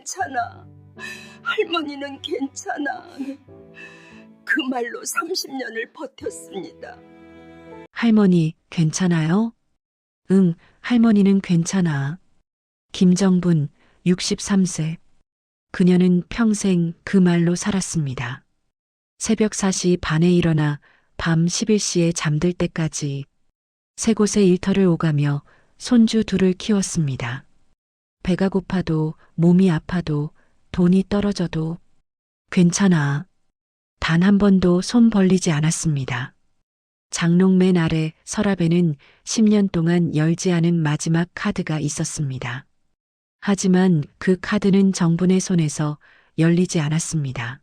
괜찮아. 할머니는 괜찮아. 그 말로 30년을 버텼습니다. 할머니, 괜찮아요? 응, 할머니는 괜찮아. 김정분, 63세. 그녀는 평생 그 말로 살았습니다. 새벽 4시 반에 일어나 밤 11시에 잠들 때까지 세 곳의 일터를 오가며 손주 둘을 키웠습니다. 배가 고파도 몸이 아파도 돈이 떨어져도 괜찮아. 단 한 번도 손 벌리지 않았습니다. 장롱 맨 아래 서랍에는 10년 동안 열지 않은 마지막 카드가 있었습니다. 하지만 그 카드는 정분의 손에서 열리지 않았습니다.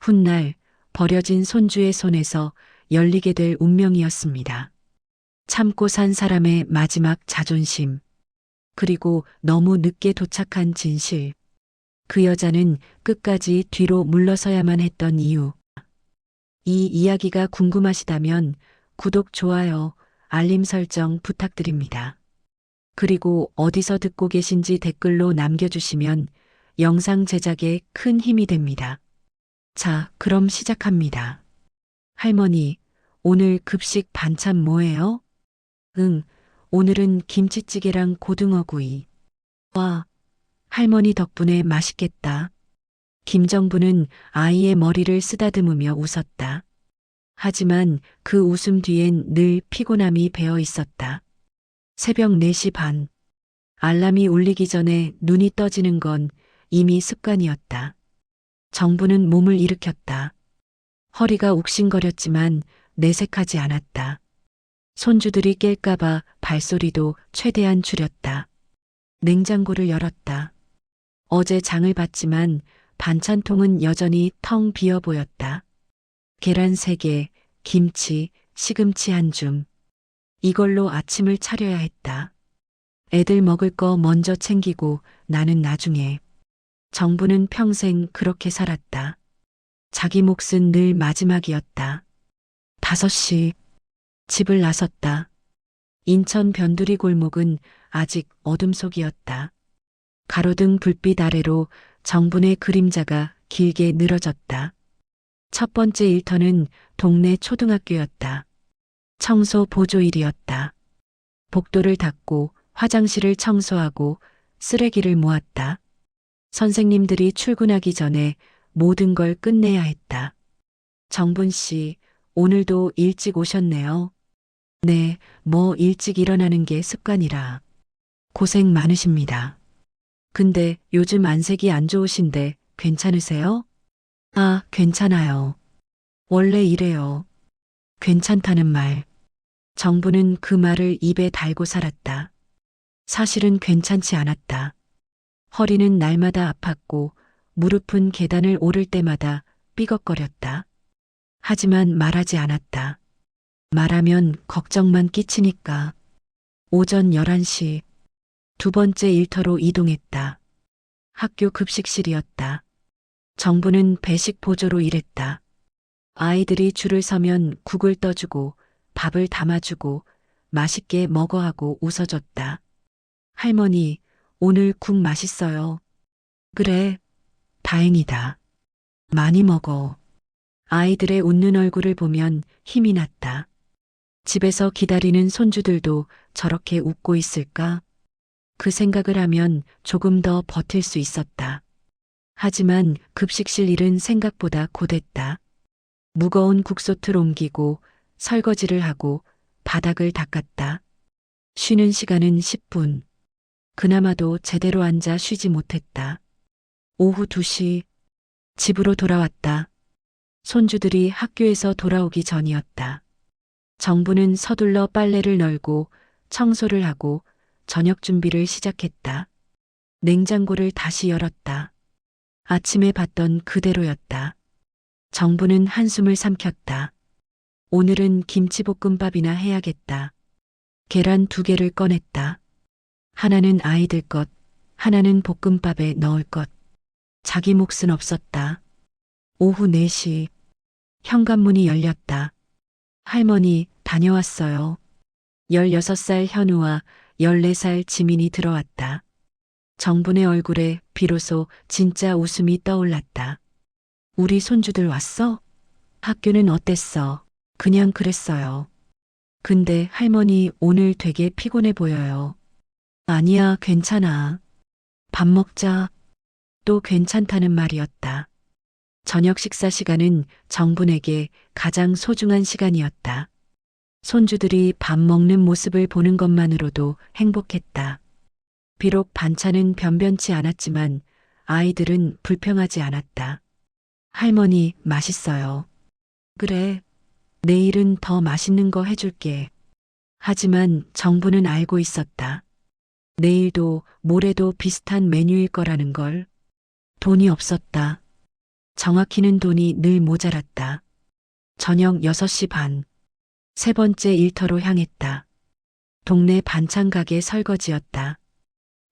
훗날 버려진 손주의 손에서 열리게 될 운명이었습니다. 참고 산 사람의 마지막 자존심, 그리고 너무 늦게 도착한 진실. 그 여자는 끝까지 뒤로 물러서야만 했던 이유. 이 이야기가 궁금하시다면 구독, 좋아요, 알림 설정 부탁드립니다. 그리고 어디서 듣고 계신지 댓글로 남겨주시면 영상 제작에 큰 힘이 됩니다. 자, 그럼 시작합니다. 할머니, 오늘 급식 반찬 뭐예요? 응, 오늘은 김치찌개랑 고등어구이. 와, 할머니 덕분에 맛있겠다. 김정부는 아이의 머리를 쓰다듬으며 웃었다. 하지만 그 웃음 뒤엔 늘 피곤함이 배어 있었다. 새벽 4시 반. 알람이 울리기 전에 눈이 떠지는 건 이미 습관이었다. 정부는 몸을 일으켰다. 허리가 욱신거렸지만 내색하지 않았다. 손주들이 깰까봐 발소리도 최대한 줄였다. 냉장고를 열었다. 어제 장을 봤지만 반찬통은 여전히 텅 비어 보였다. 계란 3개, 김치, 시금치 한 줌. 이걸로 아침을 차려야 했다. 애들 먹을 거 먼저 챙기고 나는 나중에. 정부는 평생 그렇게 살았다. 자기 몫은 늘 마지막이었다. 5시. 집을 나섰다. 인천 변두리 골목은 아직 어둠 속이었다. 가로등 불빛 아래로 정분의 그림자가 길게 늘어졌다. 첫 번째 일터는 동네 초등학교였다. 청소 보조일이었다. 복도를 닦고 화장실을 청소하고 쓰레기를 모았다. 선생님들이 출근하기 전에 모든 걸 끝내야 했다. 정분 씨, 오늘도 일찍 오셨네요. 네, 뭐 일찍 일어나는 게 습관이라. 고생 많으십니다. 근데 요즘 안색이 안 좋으신데 괜찮으세요? 아, 괜찮아요. 원래 이래요. 괜찮다는 말. 정부는 그 말을 입에 달고 살았다. 사실은 괜찮지 않았다. 허리는 날마다 아팠고 무릎은 계단을 오를 때마다 삐걱거렸다. 하지만 말하지 않았다. 말하면 걱정만 끼치니까. 오전 11시. 두 번째 일터로 이동했다. 학교 급식실이었다. 정부는 배식 보조로 일했다. 아이들이 줄을 서면 국을 떠주고 밥을 담아주고 맛있게 먹어 하고 웃어줬다. 할머니, 오늘 국 맛있어요. 그래, 다행이다. 많이 먹어. 아이들의 웃는 얼굴을 보면 힘이 났다. 집에서 기다리는 손주들도 저렇게 웃고 있을까? 그 생각을 하면 조금 더 버틸 수 있었다. 하지만 급식실 일은 생각보다 고됐다. 무거운 국솥을 옮기고 설거지를 하고 바닥을 닦았다. 쉬는 시간은 10분. 그나마도 제대로 앉아 쉬지 못했다. 오후 2시. 집으로 돌아왔다. 손주들이 학교에서 돌아오기 전이었다. 정부는 서둘러 빨래를 널고 청소를 하고 저녁 준비를 시작했다. 냉장고를 다시 열었다. 아침에 봤던 그대로였다. 정부는 한숨을 삼켰다. 오늘은 김치볶음밥이나 해야겠다. 계란 2개를 꺼냈다. 하나는 아이들 것, 하나는 볶음밥에 넣을 것. 자기 몫은 없었다. 오후 4시. 현관문이 열렸다. 할머니, 다녀왔어요. 16살 현우와 14살 지민이 들어왔다. 정분의 얼굴에 비로소 진짜 웃음이 떠올랐다. 우리 손주들 왔어? 학교는 어땠어? 그냥 그랬어요. 근데 할머니 오늘 되게 피곤해 보여요. 아니야, 괜찮아. 밥 먹자. 또 괜찮다는 말이었다. 저녁 식사 시간은 정분에게 가장 소중한 시간이었다. 손주들이 밥 먹는 모습을 보는 것만으로도 행복했다. 비록 반찬은 변변치 않았지만 아이들은 불평하지 않았다. 할머니, 맛있어요. 그래, 내일은 더 맛있는 거 해줄게. 하지만 정부는 알고 있었다. 내일도 모레도 비슷한 메뉴일 거라는 걸. 돈이 없었다. 정확히는 돈이 늘 모자랐다. 저녁 6시 반. 세 번째 일터로 향했다. 동네 반찬 가게 설거지였다.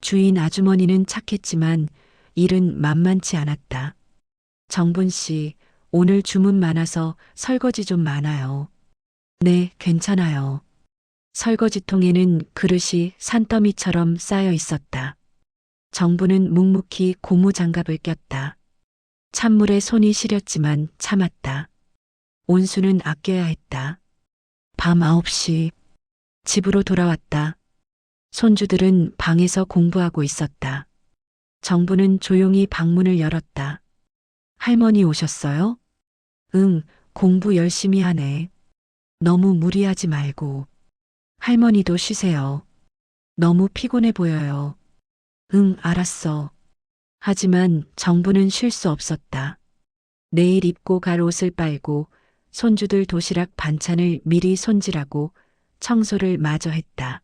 주인 아주머니는 착했지만 일은 만만치 않았다. 정분 씨, 오늘 주문 많아서 설거지 좀 많아요. 네, 괜찮아요. 설거지통에는 그릇이 산더미처럼 쌓여 있었다. 정부는 묵묵히 고무장갑을 꼈다. 찬물에 손이 시렸지만 참았다. 온수는 아껴야 했다. 밤 9시 집으로 돌아왔다. 손주들은 방에서 공부하고 있었다. 정부는 조용히 방문을 열었다. 할머니 오셨어요? 응, 공부 열심히 하네. 너무 무리하지 말고. 할머니도 쉬세요. 너무 피곤해 보여요. 응, 알았어. 하지만 정부는 쉴 수 없었다. 내일 입고 갈 옷을 빨고 손주들 도시락 반찬을 미리 손질하고 청소를 마저 했다.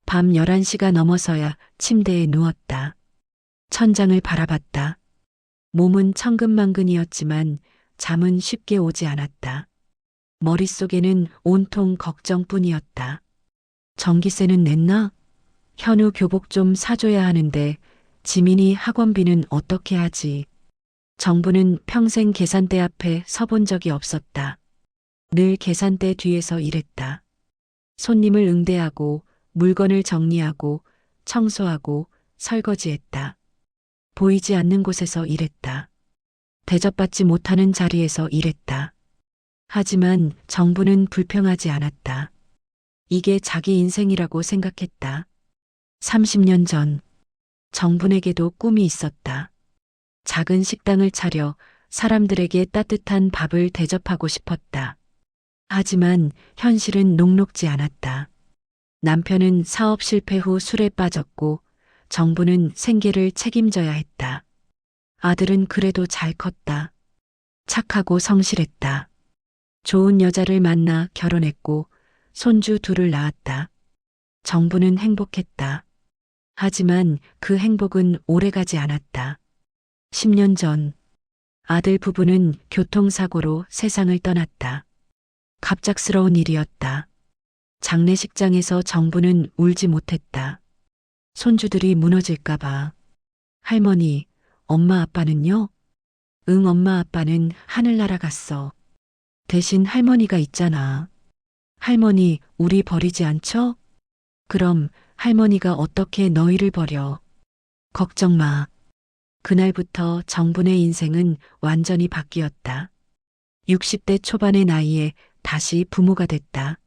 밤 11시가 넘어서야 침대에 누웠다. 천장을 바라봤다. 몸은 천근만근이었지만 잠은 쉽게 오지 않았다. 머릿속에는 온통 걱정뿐이었다. 전기세는 냈나? 현우 교복 좀 사줘야 하는데 지민이 학원비는 어떻게 하지? 정부는 평생 계산대 앞에 서본 적이 없었다. 늘 계산대 뒤에서 일했다. 손님을 응대하고 물건을 정리하고 청소하고 설거지했다. 보이지 않는 곳에서 일했다. 대접받지 못하는 자리에서 일했다. 하지만 정부는 불평하지 않았다. 이게 자기 인생이라고 생각했다. 30년 전 정분에게도 꿈이 있었다. 작은 식당을 차려 사람들에게 따뜻한 밥을 대접하고 싶었다. 하지만 현실은 녹록지 않았다. 남편은 사업 실패 후 술에 빠졌고 정부는 생계를 책임져야 했다. 아들은 그래도 잘 컸다. 착하고 성실했다. 좋은 여자를 만나 결혼했고 손주 둘을 낳았다. 정부는 행복했다. 하지만 그 행복은 오래가지 않았다. 10년 전 아들 부부는 교통사고로 세상을 떠났다. 갑작스러운 일이었다. 장례식장에서 정부는 울지 못했다. 손주들이 무너질까봐. 할머니, 엄마 아빠는요? 응, 엄마 아빠는 하늘 날아갔어. 대신 할머니가 있잖아. 할머니, 우리 버리지 않죠? 그럼 할머니가 어떻게 너희를 버려? 걱정 마. 그날부터 정분의 인생은 완전히 바뀌었다. 60대 초반의 나이에 다시 부모가 됐다.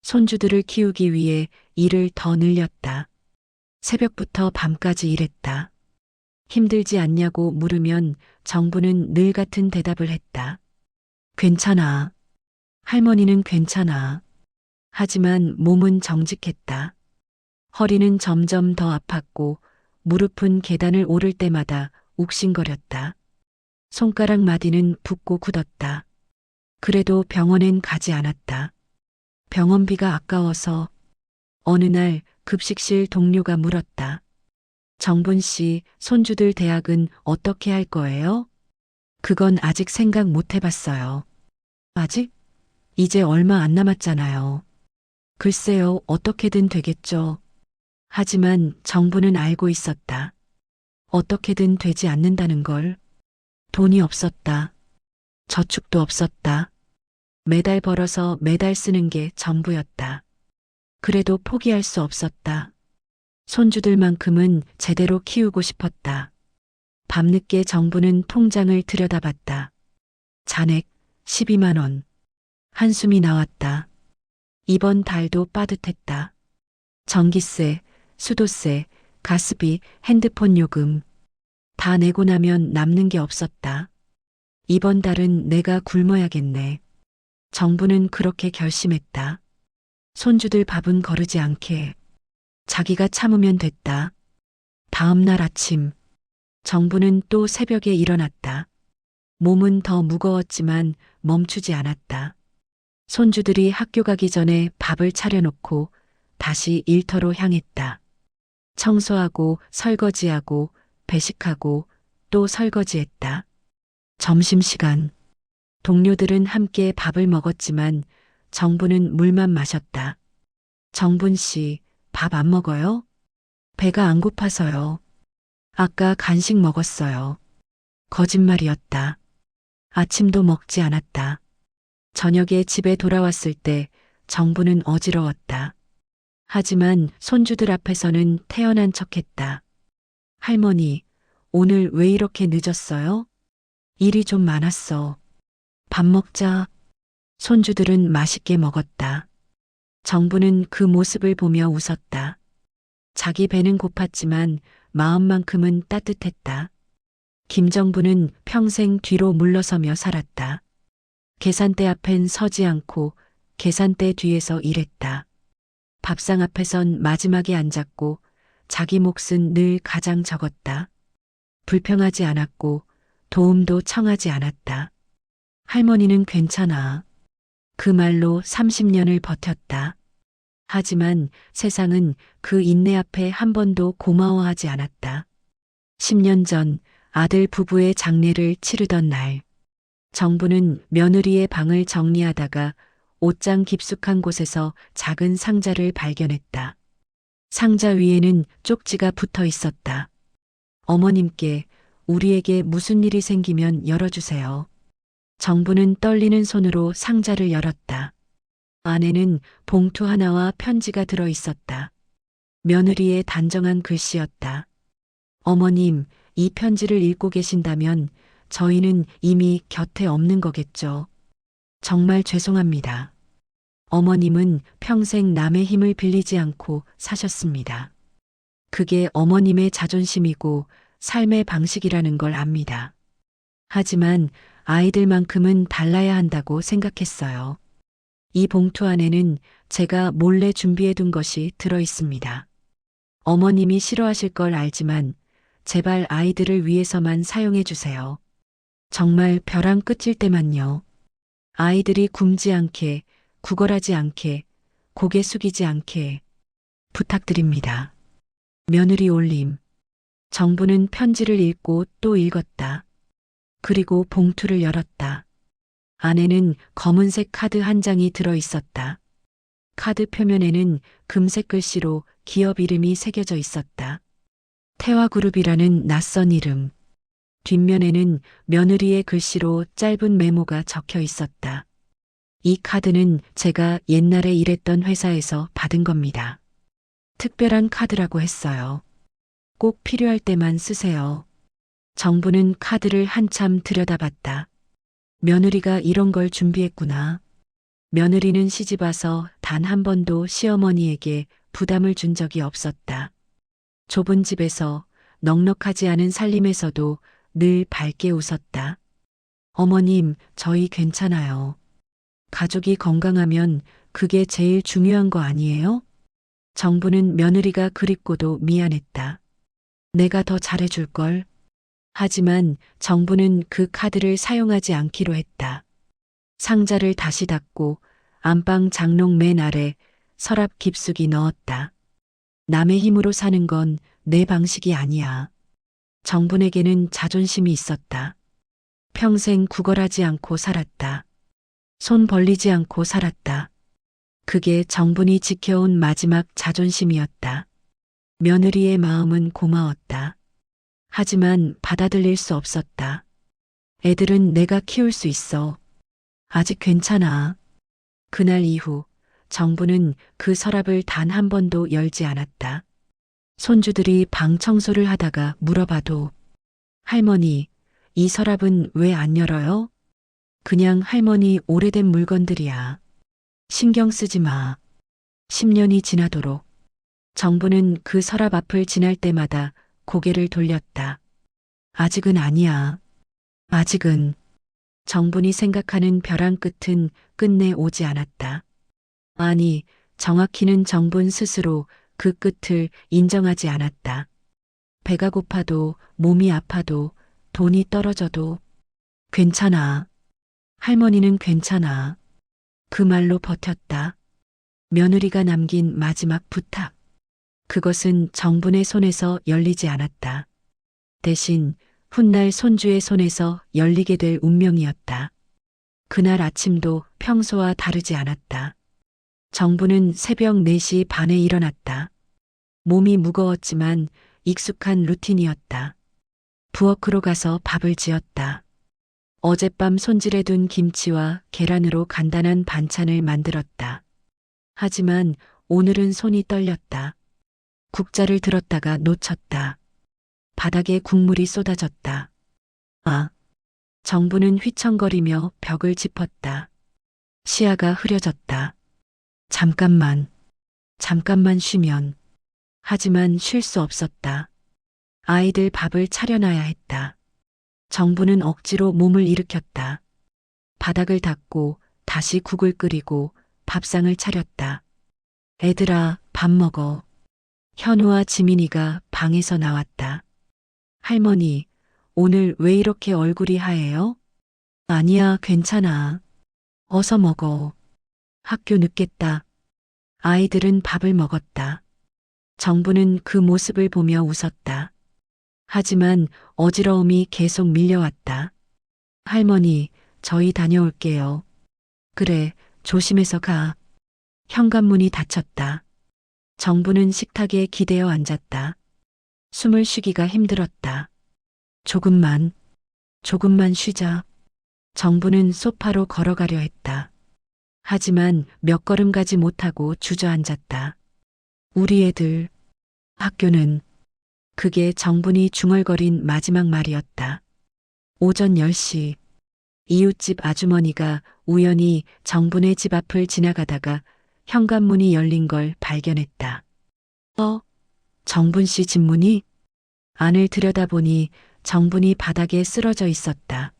손주들을 키우기 위해 일을 더 늘렸다. 새벽부터 밤까지 일했다. 힘들지 않냐고 물으면 정부는 늘 같은 대답을 했다. 괜찮아. 할머니는 괜찮아. 하지만 몸은 정직했다. 허리는 점점 더 아팠고 무릎은 계단을 오를 때마다 욱신거렸다. 손가락 마디는 붓고 굳었다. 그래도 병원엔 가지 않았다. 병원비가 아까워서. 어느 날 급식실 동료가 물었다. 정분 씨, 손주들 대학은 어떻게 할 거예요? 그건 아직 생각 못 해봤어요. 아직? 이제 얼마 안 남았잖아요. 글쎄요, 어떻게든 되겠죠. 하지만 정부는 알고 있었다. 어떻게든 되지 않는다는 걸. 돈이 없었다. 저축도 없었다. 매달 벌어서 매달 쓰는 게 전부였다. 그래도 포기할 수 없었다. 손주들만큼은 제대로 키우고 싶었다. 밤늦게 정부는 통장을 들여다봤다. 잔액 12만 원. 한숨이 나왔다. 이번 달도 빠듯했다. 전기세, 수도세, 가스비, 핸드폰 요금. 다 내고 나면 남는 게 없었다. 이번 달은 내가 굶어야겠네. 정부는 그렇게 결심했다. 손주들 밥은 거르지 않게. 자기가 참으면 됐다. 다음 날 아침, 정부는 또 새벽에 일어났다. 몸은 더 무거웠지만 멈추지 않았다. 손주들이 학교 가기 전에 밥을 차려놓고 다시 일터로 향했다. 청소하고 설거지하고 배식하고 또 설거지했다. 점심시간. 동료들은 함께 밥을 먹었지만 정부는 물만 마셨다. 정분 씨, 밥 안 먹어요? 배가 안 고파서요. 아까 간식 먹었어요. 거짓말이었다. 아침도 먹지 않았다. 저녁에 집에 돌아왔을 때 정부는 어지러웠다. 하지만 손주들 앞에서는 태연한 척했다. 할머니, 오늘 왜 이렇게 늦었어요? 일이 좀 많았어. 밥 먹자. 손주들은 맛있게 먹었다. 정부는 그 모습을 보며 웃었다. 자기 배는 고팠지만 마음만큼은 따뜻했다. 김정부는 평생 뒤로 물러서며 살았다. 계산대 앞엔 서지 않고 계산대 뒤에서 일했다. 밥상 앞에선 마지막에 앉았고 자기 몫은 늘 가장 적었다. 불평하지 않았고 도움도 청하지 않았다. 할머니는 괜찮아. 그 말로 30년을 버텼다. 하지만 세상은 그 인내 앞에 한 번도 고마워하지 않았다. 10년 전 아들 부부의 장례를 치르던 날, 정부는 며느리의 방을 정리하다가 옷장 깊숙한 곳에서 작은 상자를 발견했다. 상자 위에는 쪽지가 붙어 있었다. 어머님께 우리에게 무슨 일이 생기면 열어주세요. 정부는 떨리는 손으로 상자를 열었다. 안에는 봉투 하나와 편지가 들어 있었다. 며느리의 단정한 글씨였다. 어머님, 이 편지를 읽고 계신다면 저희는 이미 곁에 없는 거겠죠. 정말 죄송합니다. 어머님은 평생 남의 힘을 빌리지 않고 사셨습니다. 그게 어머님의 자존심이고 삶의 방식이라는 걸 압니다. 하지만 아이들만큼은 달라야 한다고 생각했어요. 이 봉투 안에는 제가 몰래 준비해둔 것이 들어 있습니다. 어머님이 싫어하실 걸 알지만 제발 아이들을 위해서만 사용해 주세요. 정말 벼랑 끝일 때만요. 아이들이 굶지 않게, 구걸하지 않게, 고개 숙이지 않게 부탁드립니다. 며느리 올림. 정부는 편지를 읽고 또 읽었다. 그리고 봉투를 열었다. 안에는 검은색 카드 한 장이 들어 있었다. 카드 표면에는 금색 글씨로 기업 이름이 새겨져 있었다. 태화그룹이라는 낯선 이름. 뒷면에는 며느리의 글씨로 짧은 메모가 적혀 있었다. 이 카드는 제가 옛날에 일했던 회사에서 받은 겁니다. 특별한 카드라고 했어요. 꼭 필요할 때만 쓰세요. 정부는 카드를 한참 들여다봤다. 며느리가 이런 걸 준비했구나. 며느리는 시집와서 단 한 번도 시어머니에게 부담을 준 적이 없었다. 좁은 집에서 넉넉하지 않은 살림에서도 늘 밝게 웃었다. 어머님, 저희 괜찮아요. 가족이 건강하면 그게 제일 중요한 거 아니에요? 정부는 며느리가 그립고도 미안했다. 내가 더 잘해줄걸. 하지만 정부는 그 카드를 사용하지 않기로 했다. 상자를 다시 닫고 안방 장롱 맨 아래 서랍 깊숙이 넣었다. 남의 힘으로 사는 건 내 방식이 아니야. 정분에게는 자존심이 있었다. 평생 구걸하지 않고 살았다. 손 벌리지 않고 살았다. 그게 정분이 지켜온 마지막 자존심이었다. 며느리의 마음은 고마웠다. 하지만 받아들일 수 없었다. 애들은 내가 키울 수 있어. 아직 괜찮아. 그날 이후 정부는 그 서랍을 단 한 번도 열지 않았다. 손주들이 방 청소를 하다가 물어봐도 할머니, 이 서랍은 왜 안 열어요? 그냥 할머니 오래된 물건들이야. 신경 쓰지 마. 10년이 지나도록 정부는 그 서랍 앞을 지날 때마다 고개를 돌렸다. 아직은 아니야. 아직은. 정분이 생각하는 벼랑 끝은 끝내 오지 않았다. 아니, 정확히는 정분 스스로 그 끝을 인정하지 않았다. 배가 고파도 몸이 아파도 돈이 떨어져도 괜찮아. 할머니는 괜찮아. 그 말로 버텼다. 며느리가 남긴 마지막 부탁. 그것은 정분의 손에서 열리지 않았다. 대신 훗날 손주의 손에서 열리게 될 운명이었다. 그날 아침도 평소와 다르지 않았다. 정부는 새벽 4시 반에 일어났다. 몸이 무거웠지만 익숙한 루틴이었다. 부엌으로 가서 밥을 지었다. 어젯밤 손질해둔 김치와 계란으로 간단한 반찬을 만들었다. 하지만 오늘은 손이 떨렸다. 국자를 들었다가 놓쳤다. 바닥에 국물이 쏟아졌다. 아, 정부는 휘청거리며 벽을 짚었다. 시야가 흐려졌다. 잠깐만 쉬면. 하지만 쉴 수 없었다. 아이들 밥을 차려놔야 했다. 정부는 억지로 몸을 일으켰다. 바닥을 닦고 다시 국을 끓이고 밥상을 차렸다. 애들아, 밥 먹어. 현우와 지민이가 방에서 나왔다. 할머니, 오늘 왜 이렇게 얼굴이 하얘요? 아니야, 괜찮아. 어서 먹어. 학교 늦겠다. 아이들은 밥을 먹었다. 정부는 그 모습을 보며 웃었다. 하지만 어지러움이 계속 밀려왔다. 할머니, 저희 다녀올게요. 그래, 조심해서 가. 현관문이 닫혔다. 정부는 식탁에 기대어 앉았다. 숨을 쉬기가 힘들었다. 조금만 쉬자. 정부는 소파로 걸어가려 했다. 하지만 몇 걸음 가지 못하고 주저앉았다. 우리 애들, 학교는, 그게 정분이 중얼거린 마지막 말이었다. 오전 10시, 이웃집 아주머니가 우연히 정분의 집 앞을 지나가다가 현관문이 열린 걸 발견했다. 정분 씨 집 문이? 안을 들여다보니 정분이 바닥에 쓰러져 있었다.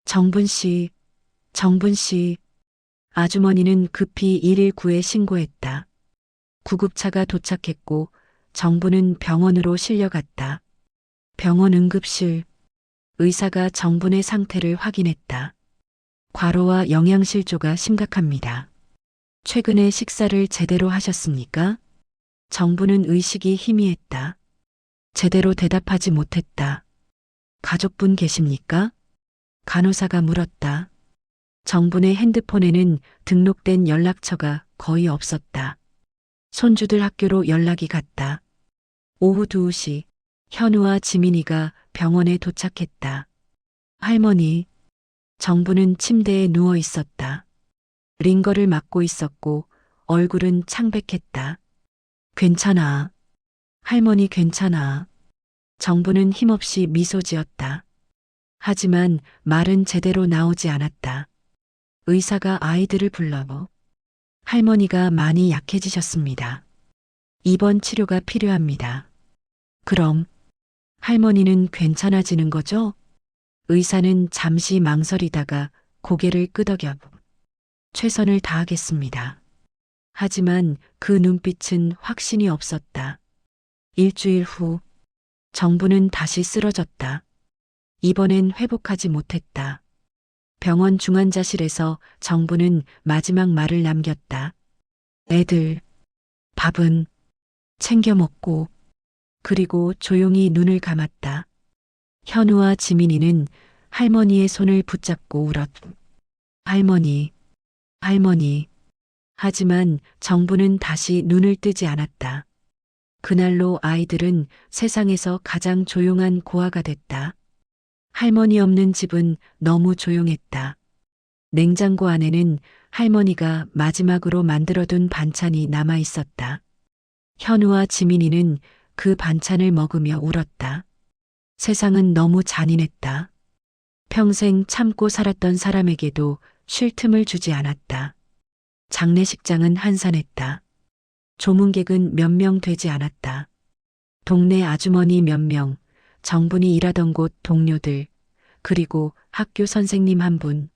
정분 씨. 아주머니는 급히 119에 신고했다. 구급차가 도착했고 정부는 병원으로 실려갔다. 병원 응급실. 의사가 정분의 상태를 확인했다. 과로와 영양실조가 심각합니다. 최근에 식사를 제대로 하셨습니까? 정부는 의식이 희미했다. 제대로 대답하지 못했다. 가족분 계십니까? 간호사가 물었다. 정분의 핸드폰에는 등록된 연락처가 거의 없었다. 손주들 학교로 연락이 갔다. 오후 2시 현우와 지민이가 병원에 도착했다. 할머니, 정부는 침대에 누워 있었다. 링거를 맞고 있었고 얼굴은 창백했다. 괜찮아. 할머니 괜찮아. 정부는 힘없이 미소 지었다. 하지만 말은 제대로 나오지 않았다. 의사가 아이들을 불러 할머니가 많이 약해지셨습니다. 입원 치료가 필요합니다. 그럼 할머니는 괜찮아지는 거죠? 의사는 잠시 망설이다가 고개를 끄덕여 최선을 다하겠습니다. 하지만 그 눈빛은 확신이 없었다. 일주일 후 정부는 다시 쓰러졌다. 이번엔 회복하지 못했다. 병원 중환자실에서 정부는 마지막 말을 남겼다. 애들, 밥은 챙겨 먹고, 그리고 조용히 눈을 감았다. 현우와 지민이는 할머니의 손을 붙잡고 울었다. 할머니. 하지만 정부는 다시 눈을 뜨지 않았다. 그날로 아이들은 세상에서 가장 조용한 고아가 됐다. 할머니 없는 집은 너무 조용했다. 냉장고 안에는 할머니가 마지막으로 만들어둔 반찬이 남아 있었다. 현우와 지민이는 그 반찬을 먹으며 울었다. 세상은 너무 잔인했다. 평생 참고 살았던 사람에게도 쉴 틈을 주지 않았다. 장례식장은 한산했다. 조문객은 몇 명 되지 않았다. 동네 아주머니 몇 명, 정분이 일하던 곳 동료들, 그리고 학교 선생님 한 분.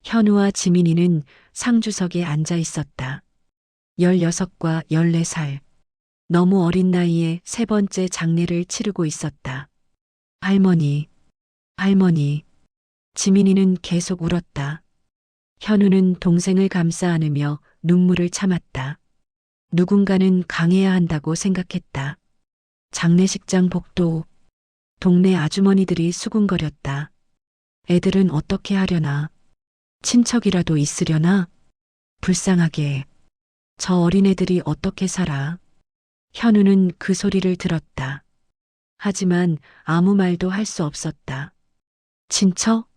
현우와 지민이는 상주석에 앉아 있었다. 16과 14살. 너무 어린 나이에 세 번째 장례를 치르고 있었다. 할머니, 할머니. 지민이는 계속 울었다. 현우는 동생을 감싸 안으며 눈물을 참았다. 누군가는 강해야 한다고 생각했다. 장례식장 복도. 동네 아주머니들이 수군거렸다. 애들은 어떻게 하려나? 친척이라도 있으려나? 불쌍하게. 저 어린애들이 어떻게 살아? 현우는 그 소리를 들었다. 하지만 아무 말도 할 수 없었다. 친척?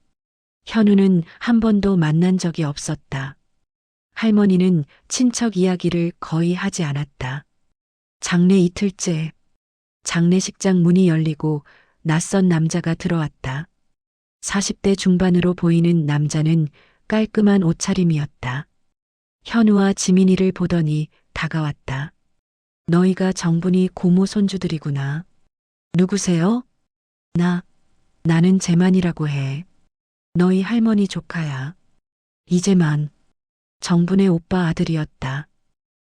현우는 한 번도 만난 적이 없었다. 할머니는 친척 이야기를 거의 하지 않았다. 장례 이틀째. 장례식장 문이 열리고 낯선 남자가 들어왔다. 40대 중반으로 보이는 남자는 깔끔한 옷차림이었다. 현우와 지민이를 보더니 다가왔다. 너희가 정분이 고모 손주들이구나. 누구세요? 나는 재만이라고 해. 너희 할머니 조카야. 이재만. 정분의 오빠 아들이었다.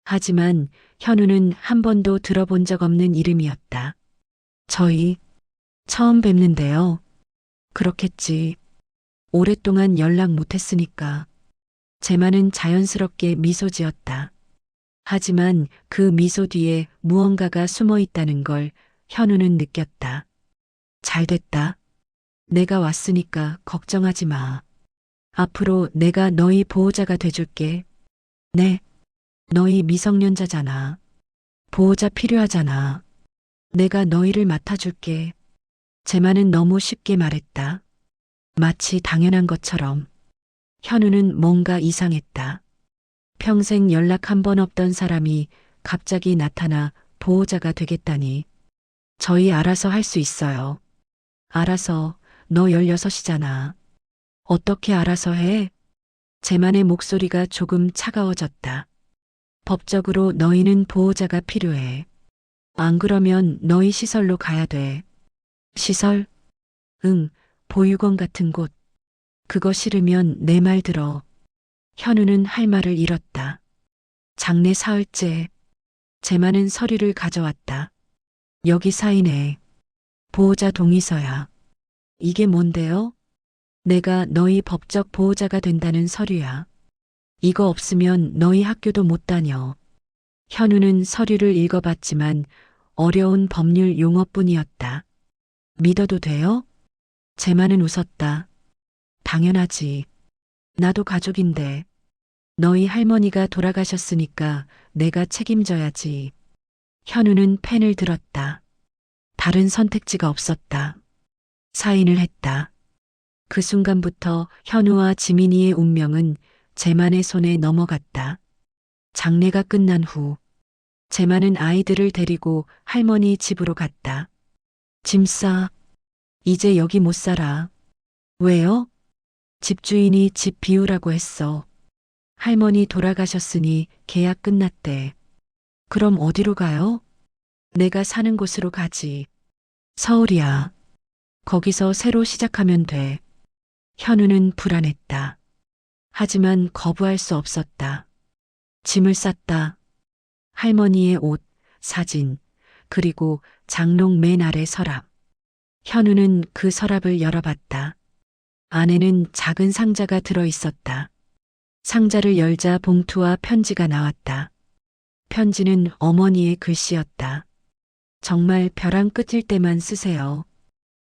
하지만 현우는 한 번도 들어본 적 없는 이름이었다. 저희 처음 뵙는데요. 그렇겠지. 오랫동안 연락 못했으니까. 재만은 자연스럽게 미소 지었다. 하지만 그 미소 뒤에 무언가가 숨어 있다는 걸 현우는 느꼈다. 잘됐다. 내가 왔으니까 걱정하지 마. 앞으로 내가 너희 보호자가 돼줄게. 네. 너희 미성년자잖아. 보호자 필요하잖아. 내가 너희를 맡아줄게. 재만은 너무 쉽게 말했다. 마치 당연한 것처럼. 현우는 뭔가 이상했다. 평생 연락 한 번 없던 사람이 갑자기 나타나 보호자가 되겠다니. 저희 알아서 할 수 있어요. 알아서. 너 16이잖아. 어떻게 알아서 해? 재만의 목소리가 조금 차가워졌다. 법적으로 너희는 보호자가 필요해. 안 그러면 너희 시설로 가야 돼. 시설? 응, 보육원 같은 곳. 그거 싫으면 내 말 들어. 현우는 할 말을 잃었다. 장례 사흘째. 재만은 서류를 가져왔다. 여기 사인해. 보호자 동의서야. 이게 뭔데요? 내가 너희 법적 보호자가 된다는 서류야. 이거 없으면 너희 학교도 못 다녀. 현우는 서류를 읽어봤지만 어려운 법률 용어뿐이었다. 믿어도 돼요? 재만은 웃었다. 당연하지. 나도 가족인데. 너희 할머니가 돌아가셨으니까 내가 책임져야지. 현우는 펜을 들었다. 다른 선택지가 없었다. 사인을 했다. 그 순간부터 현우와 지민이의 운명은 재만의 손에 넘어갔다. 장례가 끝난 후 재만은 아이들을 데리고 할머니 집으로 갔다. 짐 싸. 이제 여기 못 살아. 왜요? 집주인이 집 비우라고 했어. 할머니 돌아가셨으니 계약 끝났대. 그럼 어디로 가요? 내가 사는 곳으로 가지. 서울이야. 거기서 새로 시작하면 돼. 현우는 불안했다. 하지만 거부할 수 없었다. 짐을 쌌다. 할머니의 옷, 사진, 그리고 장롱 맨 아래 서랍. 현우는 그 서랍을 열어봤다. 안에는 작은 상자가 들어 있었다. 상자를 열자 봉투와 편지가 나왔다. 편지는 어머니의 글씨였다. 정말 벼랑 끝일 때만 쓰세요.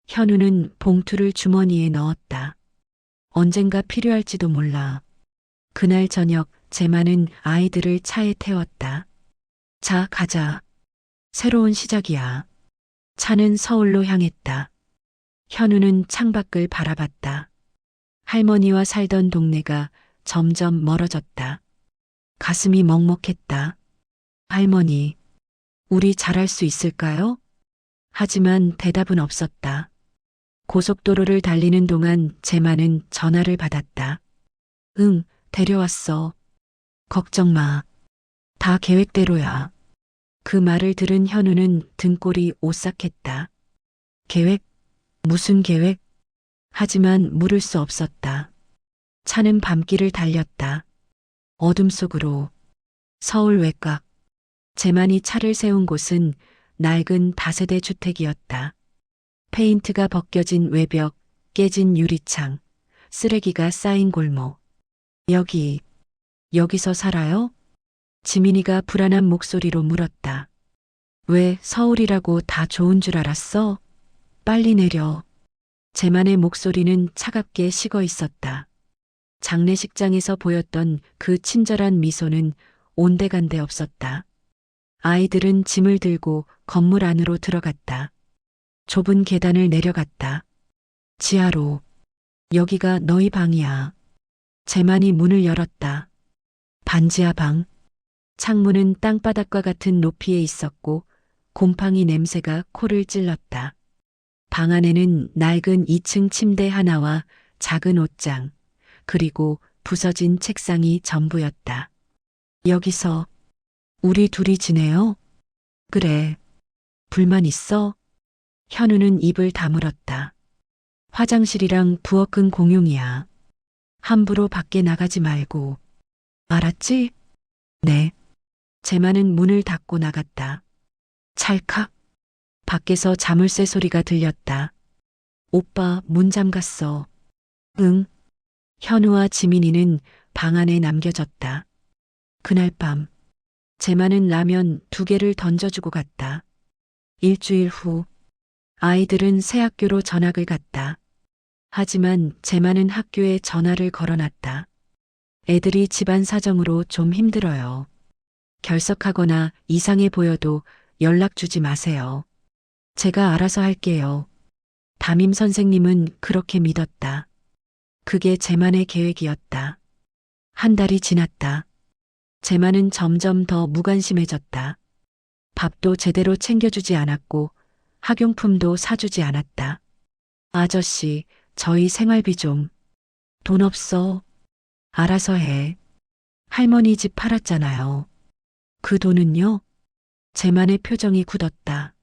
현우는 봉투를 주머니에 넣었다. 언젠가 필요할지도 몰라. 그날 저녁 재만은 아이들을 차에 태웠다. 자, 가자. 새로운 시작이야. 차는 서울로 향했다. 현우는 창밖을 바라봤다. 할머니와 살던 동네가 점점 멀어졌다. 가슴이 먹먹했다. 할머니, 우리 잘할 수 있을까요? 하지만 대답은 없었다. 고속도로를 달리는 동안 제만은 전화를 받았다. 응, 데려왔어. 걱정 마. 다 계획대로야. 그 말을 들은 현우는 등골이 오싹했다. 계획? 무슨 계획? 하지만 물을 수 없었다. 차는 밤길을 달렸다. 어둠 속으로. 서울 외곽. 제만이 차를 세운 곳은 낡은 다세대 주택이었다. 페인트가 벗겨진 외벽, 깨진 유리창, 쓰레기가 쌓인 골목. 여기서 살아요? 지민이가 불안한 목소리로 물었다. 왜 서울이라고 다 좋은 줄 알았어? 빨리 내려. 제만의 목소리는 차갑게 식어 있었다. 장례식장에서 보였던 그 친절한 미소는 온데간데 없었다. 아이들은 짐을 들고 건물 안으로 들어갔다. 좁은 계단을 내려갔다. 지하로. 여기가 너희 방이야. 제만이 문을 열었다. 반지하 방. 창문은 땅바닥과 같은 높이에 있었고 곰팡이 냄새가 코를 찔렀다. 방 안에는 낡은 2층 침대 하나와 작은 옷장, 그리고 부서진 책상이 전부였다. 여기서 우리 둘이 지내요? 그래. 불만 있어? 현우는 입을 다물었다. 화장실이랑 부엌은 공용이야. 함부로 밖에 나가지 말고. 알았지? 네. 제만은 문을 닫고 나갔다. 찰칵. 밖에서 자물쇠 소리가 들렸다. 오빠 문 잠갔어. 응. 현우와 지민이는 방 안에 남겨졌다. 그날 밤 제만은 라면 2개를 던져주고 갔다. 일주일 후 아이들은 새 학교로 전학을 갔다. 하지만 제만은 학교에 전화를 걸어놨다. 애들이 집안 사정으로 좀 힘들어요. 결석하거나 이상해 보여도 연락 주지 마세요. 제가 알아서 할게요. 담임 선생님은 그렇게 믿었다. 그게 제만의 계획이었다. 한 달이 지났다. 제만은 점점 더 무관심해졌다. 밥도 제대로 챙겨주지 않았고 학용품도 사주지 않았다. 아저씨, 저희 생활비 좀. 돈 없어. 알아서 해. 할머니 집 팔았잖아요. 그 돈은요? 제만의 표정이 굳었다.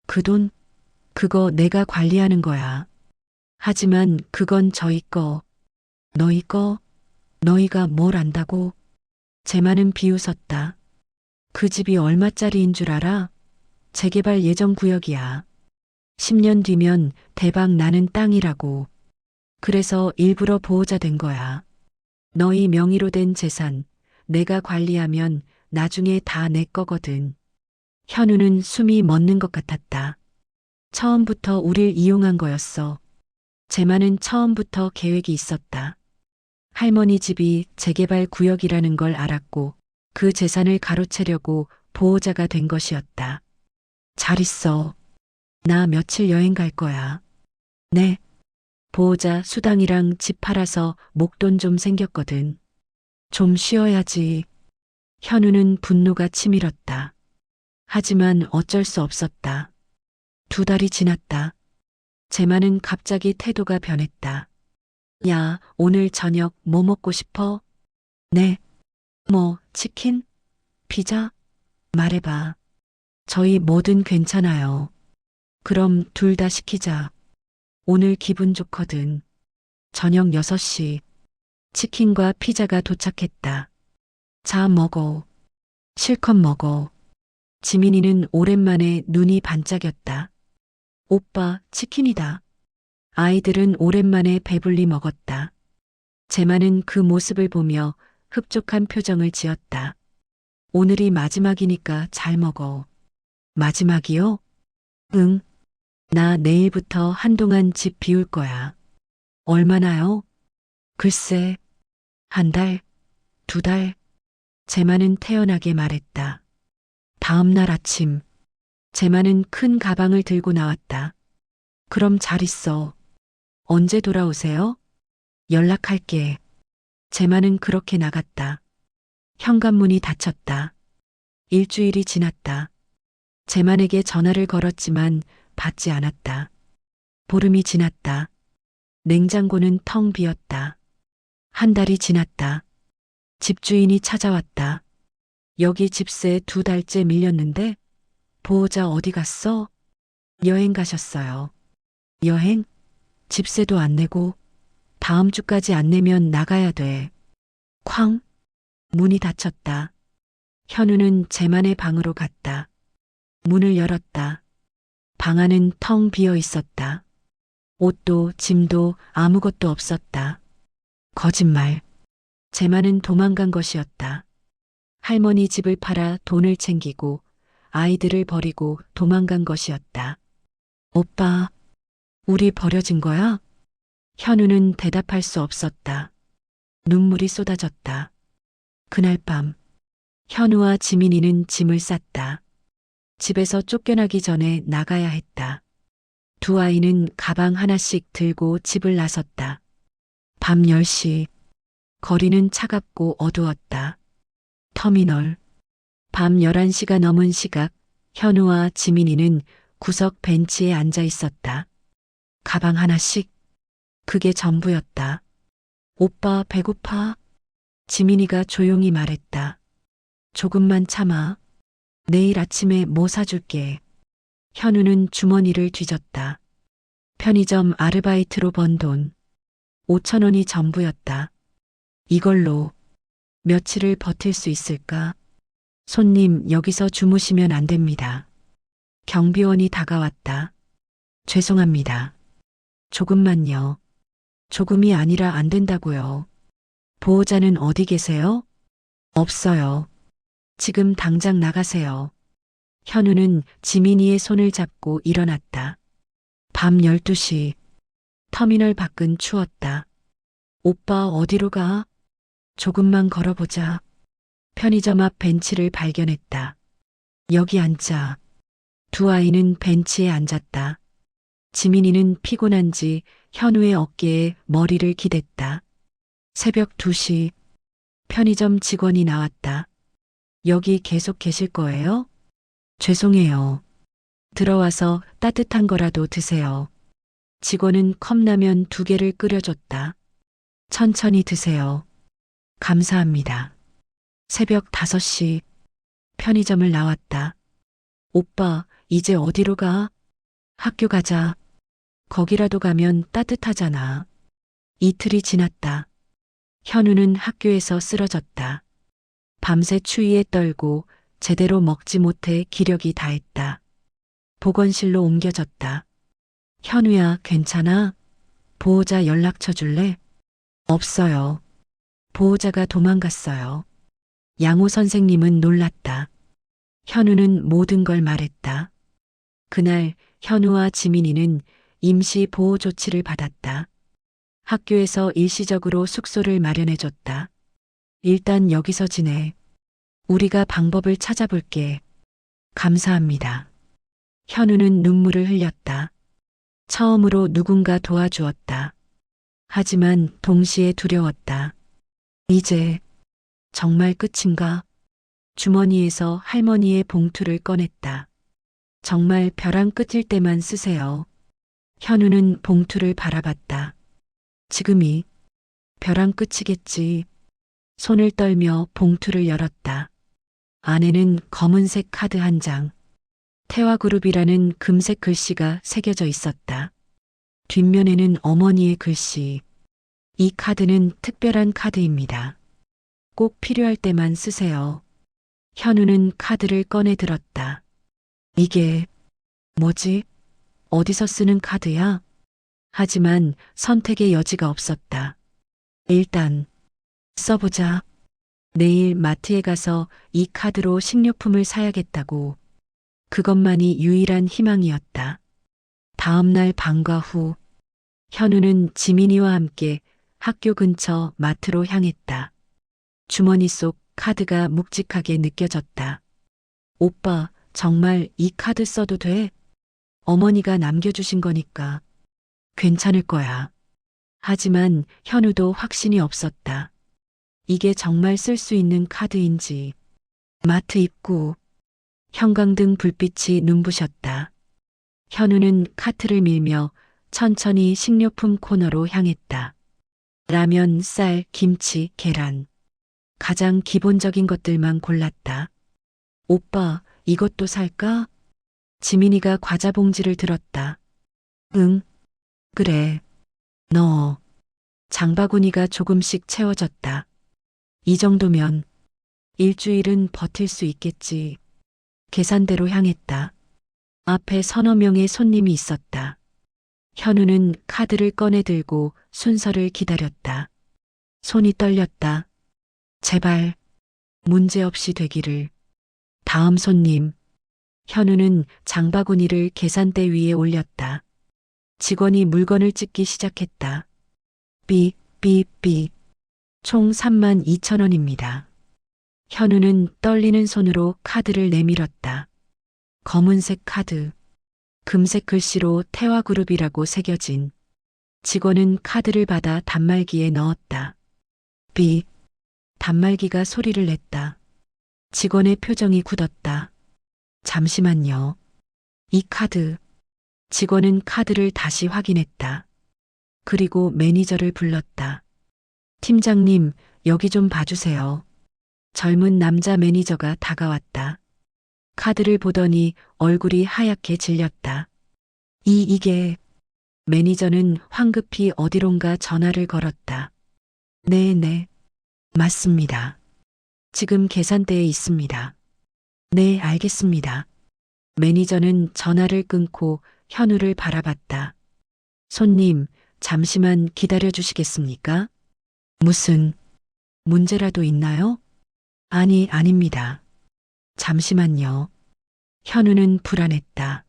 그 돈? 그거 내가 관리하는 거야. 하지만 그건 저희 거. 너희 거? 너희가 뭘 안다고? 제만은 비웃었다. 그 집이 얼마짜리인 줄 알아? 재개발 예정 구역이야. 10년 뒤면 대박 나는 땅이라고. 그래서 일부러 보호자 된 거야. 너희 명의로 된 재산, 내가 관리하면 나중에 다 내 거거든. 현우는 숨이 멎는 것 같았다. 처음부터 우릴 이용한 거였어. 제만은 처음부터 계획이 있었다. 할머니 집이 재개발 구역이라는 걸 알았고 그 재산을 가로채려고 보호자가 된 것이었다. 잘 있어. 나 며칠 여행 갈 거야. 네. 보호자 수당이랑 집 팔아서 목돈 좀 생겼거든. 좀 쉬어야지. 현우는 분노가 치밀었다. 하지만 어쩔 수 없었다. 2달이 지났다. 제만은 갑자기 태도가 변했다. 야, 오늘 저녁 뭐 먹고 싶어? 네. 뭐, 치킨? 피자? 말해봐. 저희 뭐든 괜찮아요. 그럼 둘 다 시키자. 오늘 기분 좋거든. 저녁 6시. 치킨과 피자가 도착했다. 자, 먹어. 실컷 먹어. 지민이는 오랜만에 눈이 반짝였다. 오빠, 치킨이다. 아이들은 오랜만에 배불리 먹었다. 제만은 그 모습을 보며 흡족한 표정을 지었다. 오늘이 마지막이니까 잘 먹어. 마지막이요? 응. 나 내일부터 한동안 집 비울 거야. 얼마나요? 글쎄, 1달, 2달. 제만은 태연하게 말했다. 다음 날 아침, 제만은 큰 가방을 들고 나왔다. 그럼 잘 있어. 언제 돌아오세요? 연락할게. 제만은 그렇게 나갔다. 현관문이 닫혔다. 일주일이 지났다. 재만에게 전화를 걸었지만 받지 않았다. 보름이 지났다. 냉장고는 텅 비었다. 한 달이 지났다. 집주인이 찾아왔다. 여기 집세 2달째 밀렸는데 보호자 어디 갔어? 여행 가셨어요. 여행? 집세도 안 내고 다음 주까지 안 내면 나가야 돼. 쾅! 문이 닫혔다. 현우는 재만의 방으로 갔다. 문을 열었다. 방 안은 텅 비어 있었다. 옷도 짐도 아무것도 없었다. 거짓말. 재만은 도망간 것이었다. 할머니 집을 팔아 돈을 챙기고 아이들을 버리고 도망간 것이었다. 오빠, 우리 버려진 거야? 현우는 대답할 수 없었다. 눈물이 쏟아졌다. 그날 밤, 현우와 지민이는 짐을 쌌다. 집에서 쫓겨나기 전에 나가야 했다. 두 아이는 가방 하나씩 들고 집을 나섰다. 밤 10시, 거리는 차갑고 어두웠다. 터미널. 밤 11시가 넘은 시각, 현우와 지민이는 구석 벤치에 앉아 있었다. 가방 하나씩. 그게 전부였다. 오빠 배고파? 지민이가 조용히 말했다. 조금만 참아. 내일 아침에 뭐 사줄게. 현우는 주머니를 뒤졌다. 편의점 아르바이트로 번 돈. 5천 원이 전부였다. 이걸로 며칠을 버틸 수 있을까? 손님, 여기서 주무시면 안 됩니다. 경비원이 다가왔다. 죄송합니다. 조금만요. 조금이 아니라 안 된다고요. 보호자는 어디 계세요? 없어요. 지금 당장 나가세요. 현우는 지민이의 손을 잡고 일어났다. 밤 12시. 터미널 밖은 추웠다. 오빠 어디로 가? 조금만 걸어보자. 편의점 앞 벤치를 발견했다. 여기 앉자. 두 아이는 벤치에 앉았다. 지민이는 피곤한지 현우의 어깨에 머리를 기댔다. 새벽 2시. 편의점 직원이 나왔다. 여기 계속 계실 거예요? 죄송해요. 들어와서 따뜻한 거라도 드세요. 직원은 컵라면 2개를 끓여줬다. 천천히 드세요. 감사합니다. 새벽 5시. 편의점을 나왔다. 오빠, 이제 어디로 가? 학교 가자. 거기라도 가면 따뜻하잖아. 이틀이 지났다. 현우는 학교에서 쓰러졌다. 밤새 추위에 떨고 제대로 먹지 못해 기력이 다했다. 보건실로 옮겨졌다. 현우야, 괜찮아? 보호자 연락처 줄래? 없어요. 보호자가 도망갔어요. 양호 선생님은 놀랐다. 현우는 모든 걸 말했다. 그날 현우와 지민이는 임시 보호 조치를 받았다. 학교에서 일시적으로 숙소를 마련해줬다. 일단 여기서 지내. 우리가 방법을 찾아볼게. 감사합니다. 현우는 눈물을 흘렸다. 처음으로 누군가 도와주었다. 하지만 동시에 두려웠다. 이제 정말 끝인가? 주머니에서 할머니의 봉투를 꺼냈다. 정말 벼랑 끝일 때만 쓰세요. 현우는 봉투를 바라봤다. 지금이 벼랑 끝이겠지. 손을 떨며 봉투를 열었다. 안에는 검은색 카드 한 장. 태화그룹이라는 금색 글씨가 새겨져 있었다. 뒷면에는 어머니의 글씨. 이 카드는 특별한 카드입니다. 꼭 필요할 때만 쓰세요. 현우는 카드를 꺼내 들었다. 이게 뭐지? 어디서 쓰는 카드야? 하지만 선택의 여지가 없었다. 일단 써보자. 내일 마트에 가서 이 카드로 식료품을 사야겠다고. 그것만이 유일한 희망이었다. 다음 날 방과 후 현우는 지민이와 함께 학교 근처 마트로 향했다. 주머니 속 카드가 묵직하게 느껴졌다. 오빠, 정말 이 카드 써도 돼? 어머니가 남겨주신 거니까. 괜찮을 거야. 하지만 현우도 확신이 없었다. 이게 정말 쓸 수 있는 카드인지. 마트 입구. 형광등 불빛이 눈부셨다. 현우는 카트를 밀며 천천히 식료품 코너로 향했다. 라면, 쌀, 김치, 계란. 가장 기본적인 것들만 골랐다. 오빠, 이것도 살까? 지민이가 과자 봉지를 들었다. 응, 그래. 넣어. 장바구니가 조금씩 채워졌다. 이 정도면 일주일은 버틸 수 있겠지. 계산대로 향했다. 앞에 서너 명의 손님이 있었다. 현우는 카드를 꺼내 들고 순서를 기다렸다. 손이 떨렸다. 제발 문제없이 되기를. 다음 손님. 현우는 장바구니를 계산대 위에 올렸다. 직원이 물건을 찍기 시작했다. 삐, 삐, 삐. 총 32,000원입니다. 현우는 떨리는 손으로 카드를 내밀었다. 검은색 카드. 금색 글씨로 태화그룹이라고 새겨진. 직원은 카드를 받아 단말기에 넣었다. 삐. 단말기가 소리를 냈다. 직원의 표정이 굳었다. 잠시만요. 이 카드. 직원은 카드를 다시 확인했다. 그리고 매니저를 불렀다. 팀장님, 여기 좀 봐주세요. 젊은 남자 매니저가 다가왔다. 카드를 보더니 얼굴이 하얗게 질렸다. 이게. 매니저는 황급히 어디론가 전화를 걸었다. 네, 맞습니다. 지금 계산대에 있습니다. 네, 알겠습니다. 매니저는 전화를 끊고 현우를 바라봤다. 손님, 잠시만 기다려 주시겠습니까? 무슨 문제라도 있나요? 아닙니다. 잠시만요. 현우는 불안했다.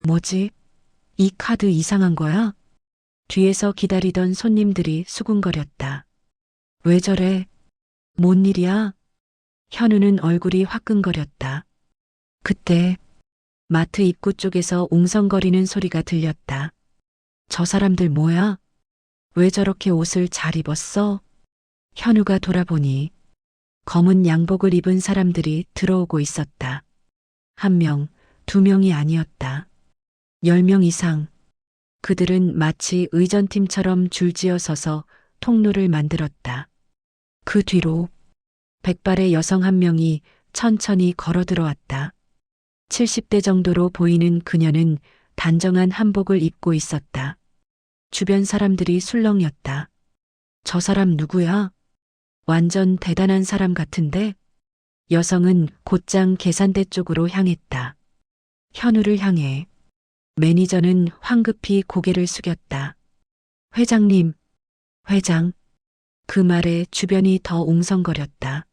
뭐지? 이 카드 이상한 거야? 뒤에서 기다리던 손님들이 수군거렸다. 왜 저래? 뭔 일이야? 현우는 얼굴이 화끈거렸다. 그때 마트 입구 쪽에서 웅성거리는 소리가 들렸다. 저 사람들 뭐야? 왜 저렇게 옷을 잘 입었어? 현우가 돌아보니 검은 양복을 입은 사람들이 들어오고 있었다. 1명, 2명이 아니었다. 10명 이상. 그들은 마치 의전팀처럼 줄지어 서서 통로를 만들었다. 그 뒤로 백발의 여성 1명이 천천히 걸어 들어왔다. 70대 정도로 보이는 그녀는 단정한 한복을 입고 있었다. 주변 사람들이 술렁였다. 저 사람 누구야? 완전 대단한 사람 같은데? 여성은 곧장 계산대 쪽으로 향했다. 현우를 향해. 매니저는 황급히 고개를 숙였다. 회장님, 회장. 그 말에 주변이 더 웅성거렸다.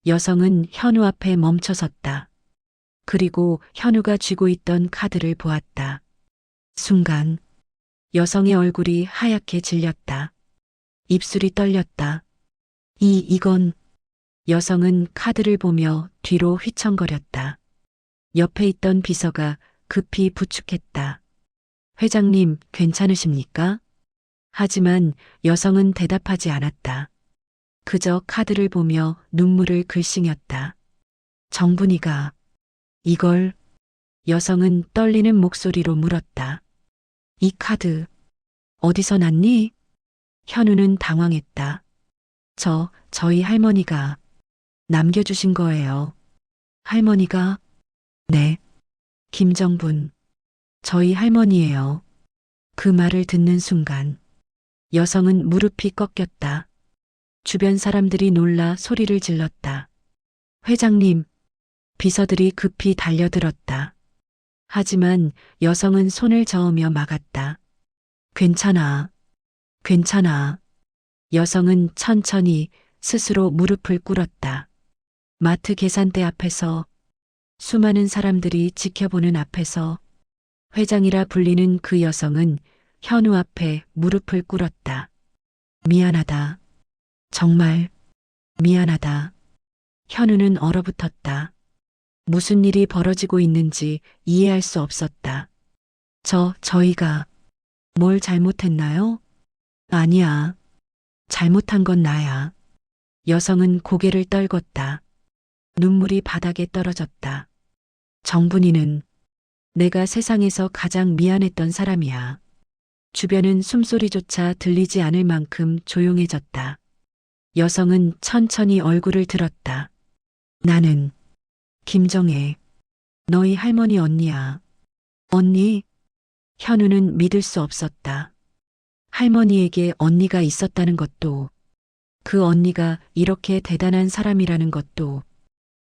여성은 현우 앞에 멈춰섰다. 그리고 현우가 쥐고 있던 카드를 보았다. 순간 여성의 얼굴이 하얗게 질렸다. 입술이 떨렸다. 이건. 여성은 카드를 보며 뒤로 휘청거렸다. 옆에 있던 비서가 급히 부축했다. 회장님, 괜찮으십니까? 하지만 여성은 대답하지 않았다. 그저 카드를 보며 눈물을 글썽였다. 정분이가 이걸. 여성은 떨리는 목소리로 물었다. 이 카드 어디서 났니? 현우는 당황했다. 저희 할머니가 남겨주신 거예요. 할머니가? 네. 김정분. 저희 할머니예요. 그 말을 듣는 순간 여성은 무릎이 꺾였다. 주변 사람들이 놀라 소리를 질렀다. 회장님. 비서들이 급히 달려들었다. 하지만 여성은 손을 저으며 막았다. 괜찮아. 여성은 천천히 스스로 무릎을 꿇었다. 마트 계산대 앞에서, 수많은 사람들이 지켜보는 앞에서 회장이라 불리는 그 여성은 현우 앞에 무릎을 꿇었다. 미안하다. 정말 미안하다. 현우는 얼어붙었다. 무슨 일이 벌어지고 있는지 이해할 수 없었다. 저희가 뭘 잘못했나요? 아니야. 잘못한 건 나야. 여성은 고개를 떨궜다. 눈물이 바닥에 떨어졌다. 정분이는 내가 세상에서 가장 미안했던 사람이야. 주변은 숨소리조차 들리지 않을 만큼 조용해졌다. 여성은 천천히 얼굴을 들었다. 나는 김정혜, 너희 할머니 언니야. 언니? 현우는 믿을 수 없었다. 할머니에게 언니가 있었다는 것도, 그 언니가 이렇게 대단한 사람이라는 것도.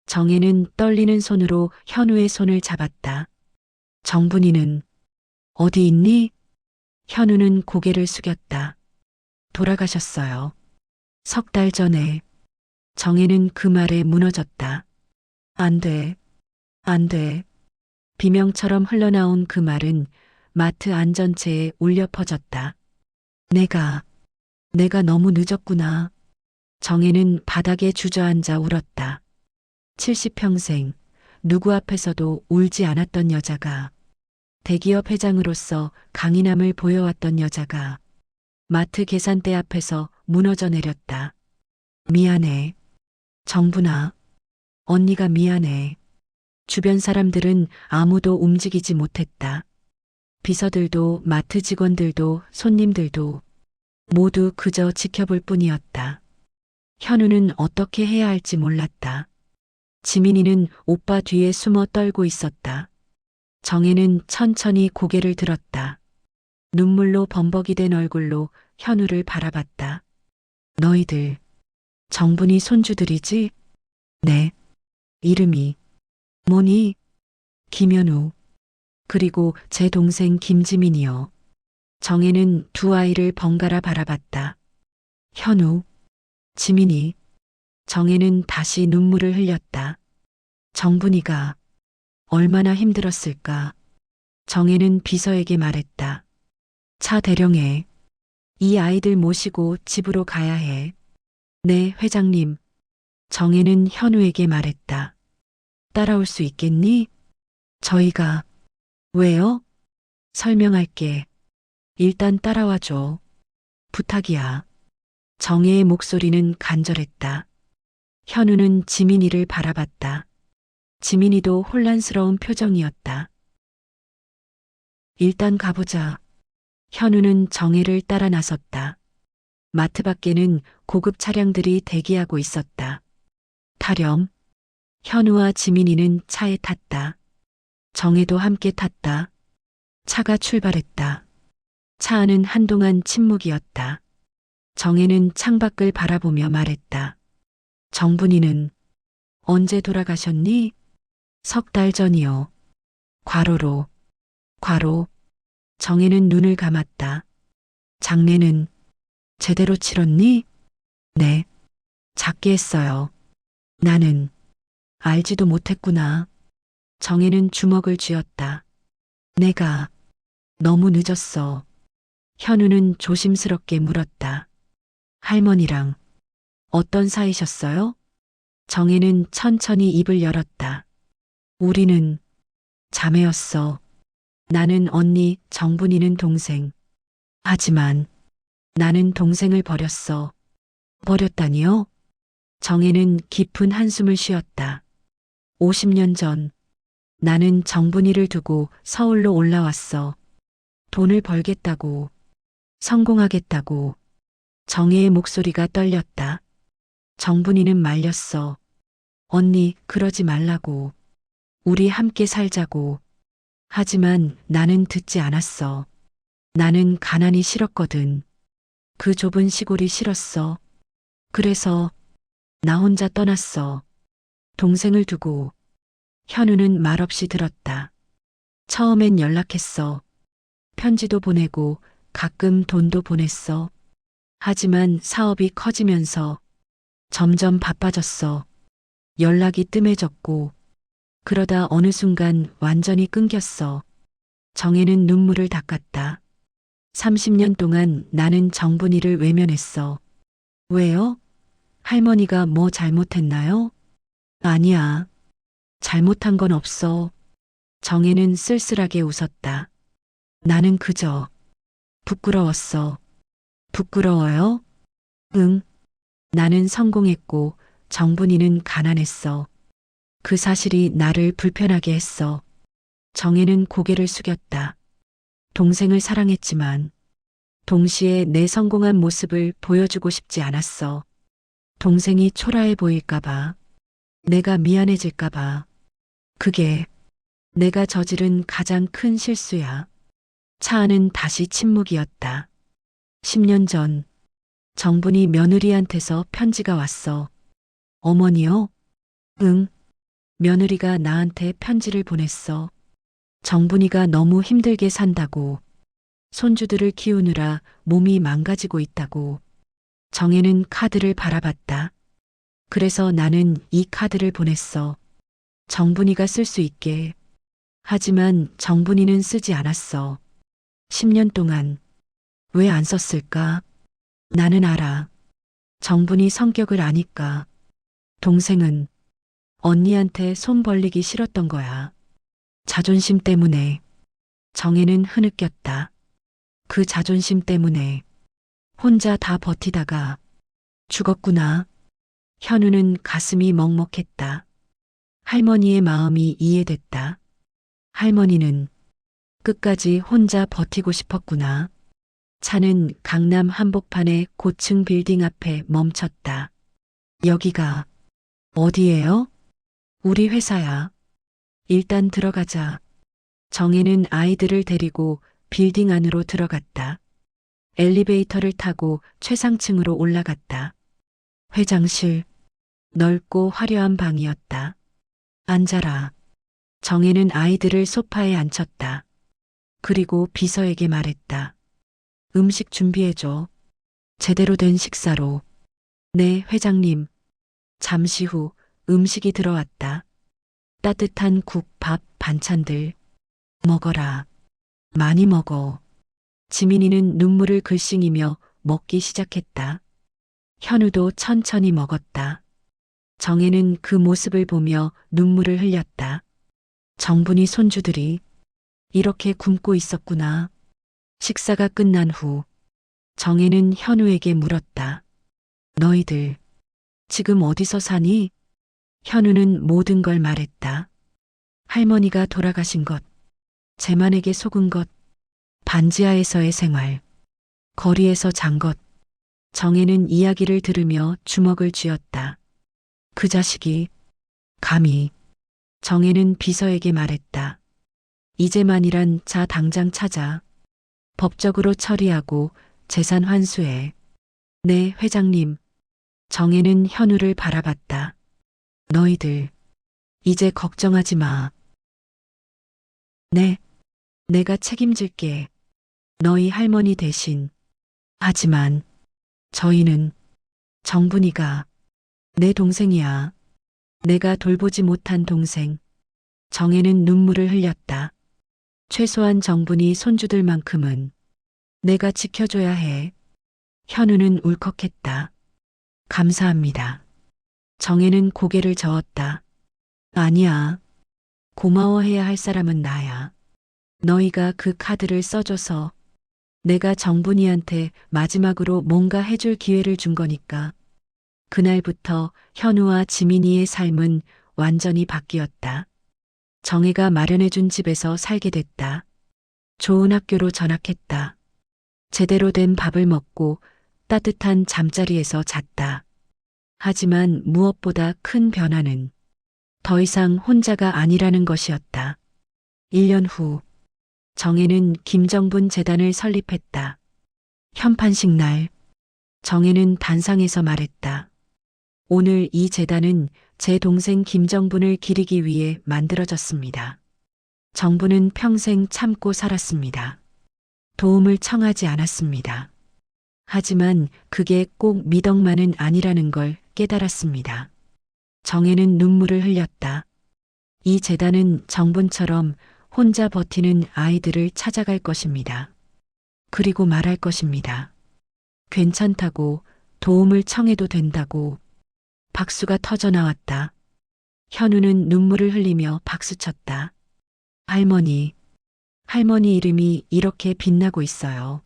정혜는 떨리는 손으로 현우의 손을 잡았다. 정분이는 어디 있니? 현우는 고개를 숙였다. 돌아가셨어요. 3달 전에. 정혜는 그 말에 무너졌다. 안 돼. 안 돼. 비명처럼 흘러나온 그 말은 마트 안전체에 울려 퍼졌다. 내가 너무 늦었구나. 정혜는 바닥에 주저앉아 울었다. 70평생 누구 앞에서도 울지 않았던 여자가, 대기업 회장으로서 강인함을 보여왔던 여자가 마트 계산대 앞에서 무너져 내렸다. 미안해. 정분아. 언니가 미안해. 주변 사람들은 아무도 움직이지 못했다. 비서들도 마트 직원들도 손님들도 모두 그저 지켜볼 뿐이었다. 현우는 어떻게 해야 할지 몰랐다. 지민이는 오빠 뒤에 숨어 떨고 있었다. 정혜는 천천히 고개를 들었다. 눈물로 범벅이 된 얼굴로 현우를 바라봤다. 너희들, 정분이 손주들이지? 네. 이름이 뭐니? 김현우. 그리고 제 동생 김지민이요. 정혜는 두 아이를 번갈아 바라봤다. 현우, 지민이. 정혜는 다시 눈물을 흘렸다. 정분이가 얼마나 힘들었을까. 정혜는 비서에게 말했다. 차 대령해. 이 아이들 모시고 집으로 가야 해. 네, 회장님. 정혜는 현우에게 말했다. 따라올 수 있겠니? 저희가. 왜요? 설명할게. 일단 따라와줘. 부탁이야. 정혜의 목소리는 간절했다. 현우는 지민이를 바라봤다. 지민이도 혼란스러운 표정이었다. 일단 가보자. 현우는 정혜를 따라 나섰다. 마트 밖에는 고급 차량들이 대기하고 있었다. 타렴. 현우와 지민이는 차에 탔다. 정혜도 함께 탔다. 차가 출발했다. 차 안은 한동안 침묵이었다. 정혜는 창밖을 바라보며 말했다. 정분이는 언제 돌아가셨니? 3달 전이요. 과로로. 과로. 정혜는 눈을 감았다. 장례는 제대로 치렀니? 네. 작게 했어요. 나는 알지도 못했구나. 정혜는 주먹을 쥐었다. 내가 너무 늦었어. 현우는 조심스럽게 물었다. 할머니랑 어떤 사이셨어요? 정혜는 천천히 입을 열었다. 우리는 자매였어. 나는 언니, 정분이는 동생. 하지만 나는 동생을 버렸어. 버렸다니요? 정혜는 깊은 한숨을 쉬었다. 50년 전 나는 정분이를 두고 서울로 올라왔어. 돈을 벌겠다고, 성공하겠다고. 정혜의 목소리가 떨렸다. 정분이는 말렸어. 언니, 그러지 말라고. 우리 함께 살자고. 하지만 나는 듣지 않았어. 나는 가난이 싫었거든. 그 좁은 시골이 싫었어. 그래서 나 혼자 떠났어. 동생을 두고. 현우는 말없이 들었다. 처음엔 연락했어. 편지도 보내고 가끔 돈도 보냈어. 하지만 사업이 커지면서 점점 바빠졌어. 연락이 뜸해졌고, 그러다 어느 순간 완전히 끊겼어. 정혜는 눈물을 닦았다. 30년 동안 나는 정분이를 외면했어. 왜요? 할머니가 뭐 잘못했나요? 아니야. 잘못한 건 없어. 정혜는 쓸쓸하게 웃었다. 나는 그저 부끄러웠어. 부끄러워요? 응. 나는 성공했고 정분이는 가난했어. 그 사실이 나를 불편하게 했어. 정혜는 고개를 숙였다. 동생을 사랑했지만 동시에 내 성공한 모습을 보여주고 싶지 않았어. 동생이 초라해 보일까봐, 내가 미안해질까봐. 그게 내가 저지른 가장 큰 실수야. 차 안은 다시 침묵이었다. 10년 전 정분이 며느리한테서 편지가 왔어. 어머니요? 응. 며느리가 나한테 편지를 보냈어. 정분이가 너무 힘들게 산다고. 손주들을 키우느라 몸이 망가지고 있다고. 정혜는 카드를 바라봤다. 그래서 나는 이 카드를 보냈어. 정분이가 쓸 수 있게. 하지만 정분이는 쓰지 않았어. 10년 동안. 왜 안 썼을까? 나는 알아. 정분이 성격을 아니까. 동생은 언니한테 손 벌리기 싫었던 거야. 자존심 때문에. 정혜는 흐느꼈다. 그 자존심 때문에 혼자 다 버티다가 죽었구나. 현우는 가슴이 먹먹했다. 할머니의 마음이 이해됐다. 할머니는 끝까지 혼자 버티고 싶었구나. 차는 강남 한복판의 고층 빌딩 앞에 멈췄다. 여기가 어디예요? 우리 회사야. 일단 들어가자. 정혜는 아이들을 데리고 빌딩 안으로 들어갔다. 엘리베이터를 타고 최상층으로 올라갔다. 회장실. 넓고 화려한 방이었다. 앉아라. 정혜는 아이들을 소파에 앉혔다. 그리고 비서에게 말했다. 음식 준비해줘. 제대로 된 식사로. 네, 회장님. 잠시 후 음식이 들어왔다. 따뜻한 국, 밥, 반찬들. 먹어라. 많이 먹어. 지민이는 눈물을 글썽이며 먹기 시작했다. 현우도 천천히 먹었다. 정혜는 그 모습을 보며 눈물을 흘렸다. 정분이 손주들이 이렇게 굶고 있었구나. 식사가 끝난 후 정혜는 현우에게 물었다. 너희들 지금 어디서 사니? 현우는 모든 걸 말했다. 할머니가 돌아가신 것, 재만에게 속은 것, 반지하에서의 생활, 거리에서 잔 것. 정혜는 이야기를 들으며 주먹을 쥐었다. 그 자식이 감히. 정혜는 비서에게 말했다. 이재만이란 자 당장 찾아. 법적으로 처리하고 재산 환수해. 네, 회장님. 정혜는 현우를 바라봤다. 너희들 이제 걱정하지 마. 네, 내가 책임질게. 너희 할머니 대신. 하지만 저희는 정분이가 내 동생이야. 내가 돌보지 못한 동생. 정혜는 눈물을 흘렸다. 최소한 정분이 손주들만큼은 내가 지켜줘야 해. 현우는 울컥했다. 감사합니다. 정혜는 고개를 저었다. 아니야. 고마워해야 할 사람은 나야. 너희가 그 카드를 써줘서 내가 정분이한테 마지막으로 뭔가 해줄 기회를 준 거니까. 그날부터 현우와 지민이의 삶은 완전히 바뀌었다. 정혜가 마련해준 집에서 살게 됐다. 좋은 학교로 전학했다. 제대로 된 밥을 먹고 따뜻한 잠자리에서 잤다. 하지만 무엇보다 큰 변화는 더 이상 혼자가 아니라는 것이었다. 1년 후 정혜는 김정분 재단을 설립했다. 현판식 날 정혜는 단상에서 말했다. 오늘 이 재단은 제 동생 김정분을 기리기 위해 만들어졌습니다. 정분은 평생 참고 살았습니다. 도움을 청하지 않았습니다. 하지만 그게 꼭 미덕만은 아니라는 걸 깨달았습니다. 정혜는 눈물을 흘렸다. 이 재단은 정분처럼 혼자 버티는 아이들을 찾아갈 것입니다. 그리고 말할 것입니다. 괜찮다고, 도움을 청해도 된다고. 박수가 터져 나왔다. 현우는 눈물을 흘리며 박수쳤다. 할머니, 할머니 이름이 이렇게 빛나고 있어요.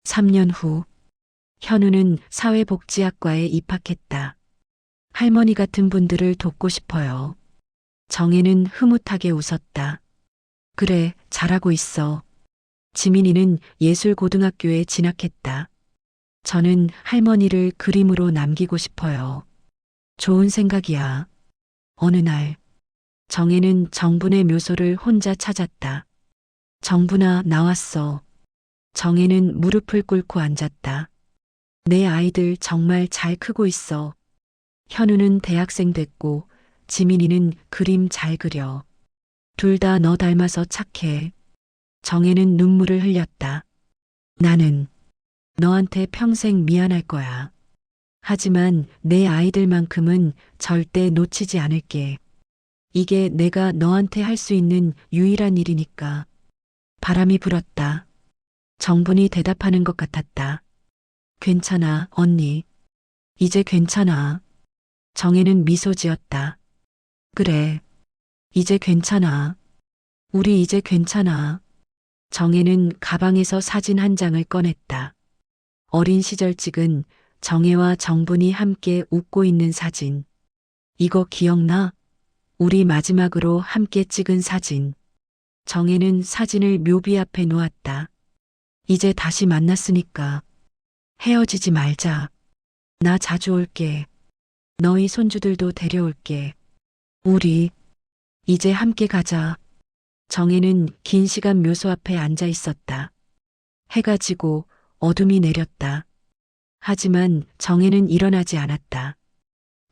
3년 후, 현우는 사회복지학과에 입학했다. 할머니 같은 분들을 돕고 싶어요. 정혜는 흐뭇하게 웃었다. 그래, 잘하고 있어. 지민이는 예술고등학교에 진학했다. 저는 할머니를 그림으로 남기고 싶어요. 좋은 생각이야. 어느 날, 정혜는 정분의 묘소를 혼자 찾았다. 정분아, 나왔어. 정혜는 무릎을 꿇고 앉았다. 내 아이들 정말 잘 크고 있어. 현우는 대학생 됐고, 지민이는 그림 잘 그려. 둘 다 너 닮아서 착해. 정혜는 눈물을 흘렸다. 나는 너한테 평생 미안할 거야. 하지만 내 아이들만큼은 절대 놓치지 않을게. 이게 내가 너한테 할 수 있는 유일한 일이니까. 바람이 불었다. 정분이 대답하는 것 같았다. 괜찮아, 언니. 이제 괜찮아. 정혜는 미소 지었다. 그래. 이제 괜찮아. 우리 이제 괜찮아. 정혜는 가방에서 사진 한 장을 꺼냈다. 어린 시절 찍은 정혜와 정분이 함께 웃고 있는 사진. 이거 기억나? 우리 마지막으로 함께 찍은 사진. 정혜는 사진을 묘비 앞에 놓았다. 이제 다시 만났으니까 헤어지지 말자. 나 자주 올게. 너희 손주들도 데려올게. 우리 이제 함께 가자. 정혜는 긴 시간 묘소 앞에 앉아 있었다. 해가 지고 어둠이 내렸다. 하지만 정혜는 일어나지 않았다.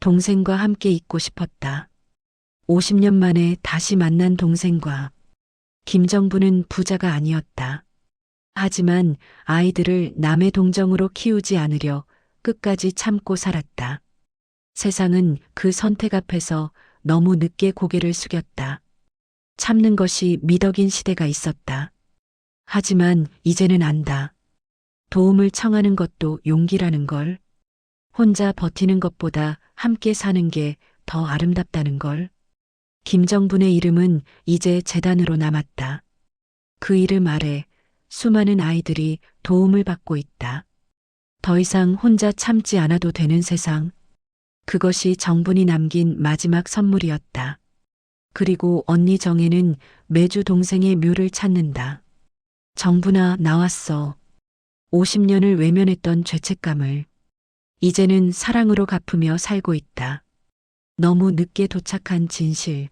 동생과 함께 있고 싶었다. 50년 만에 다시 만난 동생과. 김정부는 부자가 아니었다. 하지만 아이들을 남의 동정으로 키우지 않으려 끝까지 참고 살았다. 세상은 그 선택 앞에서 너무 늦게 고개를 숙였다. 참는 것이 미덕인 시대가 있었다. 하지만 이제는 안다. 도움을 청하는 것도 용기라는 걸. 혼자 버티는 것보다 함께 사는 게 더 아름답다는 걸. 김정분의 이름은 이제 재단으로 남았다. 그 이름 아래 수많은 아이들이 도움을 받고 있다. 더 이상 혼자 참지 않아도 되는 세상. 그것이 정분이 남긴 마지막 선물이었다. 그리고 언니 정혜는 매주 동생의 묘를 찾는다. 정분아, 나왔어. 50년을 외면했던 죄책감을 이제는 사랑으로 갚으며 살고 있다. 너무 늦게 도착한 진실.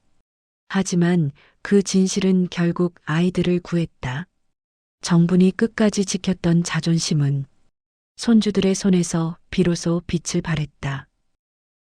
하지만 그 진실은 결국 아이들을 구했다. 정분이 끝까지 지켰던 자존심은 손주들의 손에서 비로소 빛을 발했다.